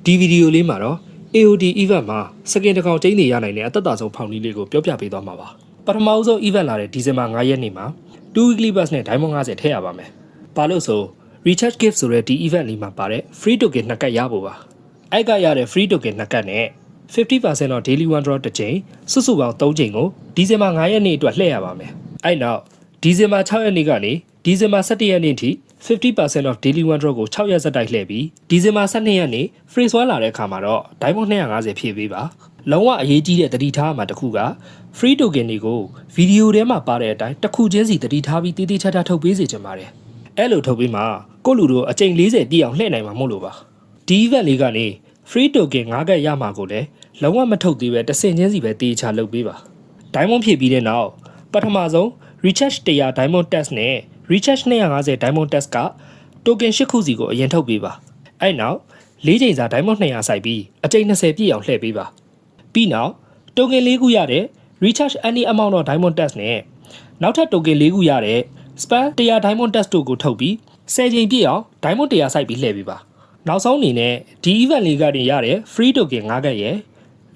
ဒီဗီဒီယိုလေးမှာတော့ AOD event မှာစကင်တစ်ကောင်ကျင်းနေရနိုင်တဲ့အသက်တာဆုံးဖောင်နည်းလေးကိုပြောပြပေးသွားမှာပါပထမအဆုံး event လာတဲ့ဒီဇင်ဘာ9ရက်နေ့မှာ2 weekly pass နဲ့ diamond 50ထည့်ရပါမယ်ဘာလို့ဆို recharge gift ဆိုတဲ့ဒီ event လေးမှာပါတဲ့ free token 2ကတ်ရဖို့ပါအဲ့ကရတဲ့ free token 2ကတ်နဲ့ 50% တော့ daily one draw တစ်ချိန်စုစုပေါင်း3ချိန်ကိုဒီဇင်ဘာ9ရက်နေ့အတွက်လှည့်ရပါမယ်အဲ့နောက်ဒီဇင်ဘာ6ရက်နေ့ကနေဒီဇင်ဘာ17ရက်နေ့ထိ50% of daily one draw ကို6ရက်ဆက်တိုက်လှည့်ပြီးဒီဇင်ဘာ12ရက်နေ့ free swell လာတဲ့အခါမှာတော့ diamond 250ဖြည့်ပေးပါလုံးဝအရေးကြီးတဲ့တတိထားမှာတစ်ခုက free token တွေကိုဗီဒီယိုထဲမှာပါတဲ့အတိုင်းတစ်ခုချင်းစီတတိထားပြီးတည်တည်ချာချာထုတ်ပေးစေချင်ပါတယ်အဲ့လိုထုတ်ပေးမှာကိုလူတို့အချိန်40ပြည့်အောင်လှည့်နိုင်မှာမို့လို့ပါဒီ event လေးကနေ free token 5ကတ်ရမှာကိုလည်းလုံးဝမထုတ်သေးပဲတစ်ဆင့်ချင်းစီပဲတည်ချာလုပ်ပေးပါ diamond ဖြည့်ပြီးတဲ့နောက်ပထမဆုံး recharge 100 diamond test နဲ့ recharge 250 diamond test က token 8ခုစီကိုအရင်ထုတ်ပေးပါအဲ့နောက်၄ချိန်စာ diamond 200စိုက်ပြီးအချိန်20ပြည့်အောင်လှည့်ပေးပါပြီးနောက် token 4ခုရတဲ့ recharge any amount of diamond test နဲ့နောက်ထပ် token 4ခုရတဲ့ spam 100 diamond test တို့ကိုထုတ်ပြီး10ချိန်ပြည့်အောင် diamond 100စိုက်ပြီးလှည့်ပေးပါနောက်ဆုံးအနေနဲ့ဒီ event လေးကနေရတဲ့ free token 5ကတ်ရယ်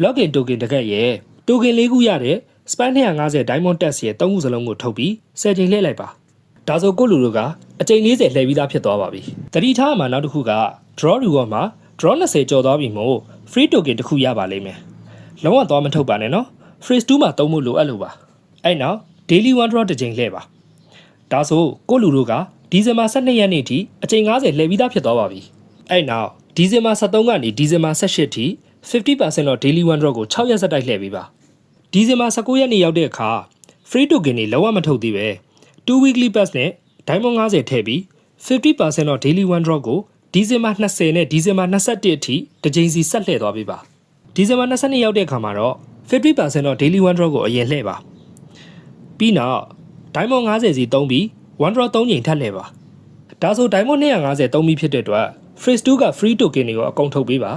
login token 1ကတ်ရယ် token 4ခုရတဲ့ spam 250 diamond test ရယ်3ခုစလုံးကိုထုတ်ပြီး10ချိန်လှည့်လိုက်ပါဒါဆိုကိုလူတို့ကအချိန်40လှည့်ပြီးသားဖြစ်သွားပါပြီတတိထားမှာနောက်တစ်ခုက draw reward မှာ draw 20ကျော်သွားပြီမို့ free token တစ်ခုရပါလိမ့်မယ်လုံးဝသွားမထုတ်ပါနဲ့နော် phrase 2မှာသုံးဖို့လိုအပ်လို့ပါအဲ့နောက် daily one draw တစ်ချိန်လှည့်ပါဒါဆိုကိုလူတို့ကဒီဇင်ဘာ12ရက်နေ့ထိအချိန်90လှည့်ပြီးသားဖြစ်သွားပါပြီအဲ့နောက်ဒီဇင်ဘာ13ကနေဒီဇင်ဘာ18ထိ 50% တော့ daily one draw ကို6ရက်ဆက်တိုက်လှည့်ပေးပါဒီဇင်ဘာ19ရက်နေ့ရောက်တဲ့အခါ free token တွေလုံးဝမထုတ်သေးပဲ2 weekly pass နဲ့ diamond 50ထည့်ပြီး 50% တော့ daily one draw ကိုဒီဇင်ဘာ20နဲ့ဒီဇင်ဘာ21အထိတစ်ကြိမ်စီဆက်လှည့်သွားပေးပါဒီဇင်ဘာ22ရောက်တဲ့အခါမှာတော့ 50% တော့ daily one draw ကိုအရင်လှည့်ပါပြီးနောက် diamond 50စီသုံးပြီး one draw 3ချိန်ထပ်လှည့်ပါဒါဆို diamond 250သုံးပြီးဖြစ်တဲ့အတွက် phrase 2က free token တွေကိုအကုန်ထုတ်ပေးပါ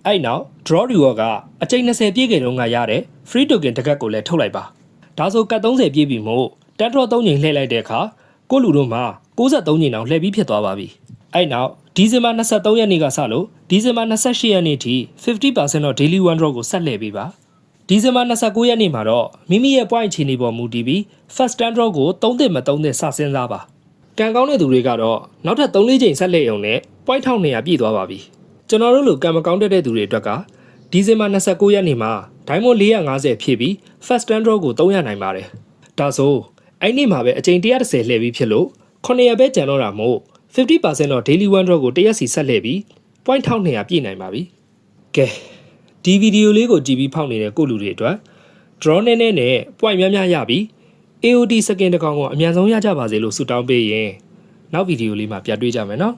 အဲ့နောက် draw reward ကအချိန်20ပြည့်ခဲ့တုန်းကရတဲ့ free token တစ်ကတ်ကိုလည်းထုတ်လိုက်ပါဒါဆိုကတ်30ပြည့်ပြီမို့10 draw 3ချိန်လှည့်လိုက်တဲ့အခါကိုလူတို့မှာ63ချိန်အောင်လှည့်ပြီးဖြစ်သွားပါပြီအဲ့နောက်ဒီဇင်ဘာ23ရက်နေ့ကစလို့ဒီဇင်ဘာ28ရက်နေ့ထိ 50% တော့ daily one draw ကိုဆက်လှည့်ပေးပါဒီဇင်ဘာ29ရက်နေ့မှာတော့မိမိရဲ့ point အခြေအနေပေါ်မူတည်ပြီး first stand draw ကို3သစ်မ3သစ်စစဉ်းစားပါကံကောင်းတဲ့သူတွေကတော့နောက်ထပ်3-4ချိန်ဆက်လှည့်ရုံနဲ့ point 1200ပြည့်သွားပါပြီကျွန်တော်တို့လိုကံမကောင်းတဲ့သူတွေအတွက်ကဒီဇင်ဘာ29ရက်နေ့မှာ diamond 450ဖြည့်ပြီး first stand draw ကို300နိုင်ပါတယ်ဒါဆိုအဲ့နေ့မှာပဲအချိန်130လှည့်ပြီးဖြစ်လို့900ပဲကျန်တော့တာမို့ 50% တော့ daily one draw ကို1ရက်စီဆက်လှည့်ပြီး point 1200ပြည့်နိုင်ပါပြီကဲဒီဗီဒီယိုလေးကိုကြည့်ပြီးဖောက်နေတဲ့ကိုလူတွေအတွက် draw နဲ့ point များများရပြီး AOD စကင်တစ်ကောင်ကိုအမြန်ဆုံးရကြပါစေလို့ဆုတောင်းပေးရင်နောက်ဗီဒီယိုလေးမှာပြန်တွေ့ကြမယ်နော်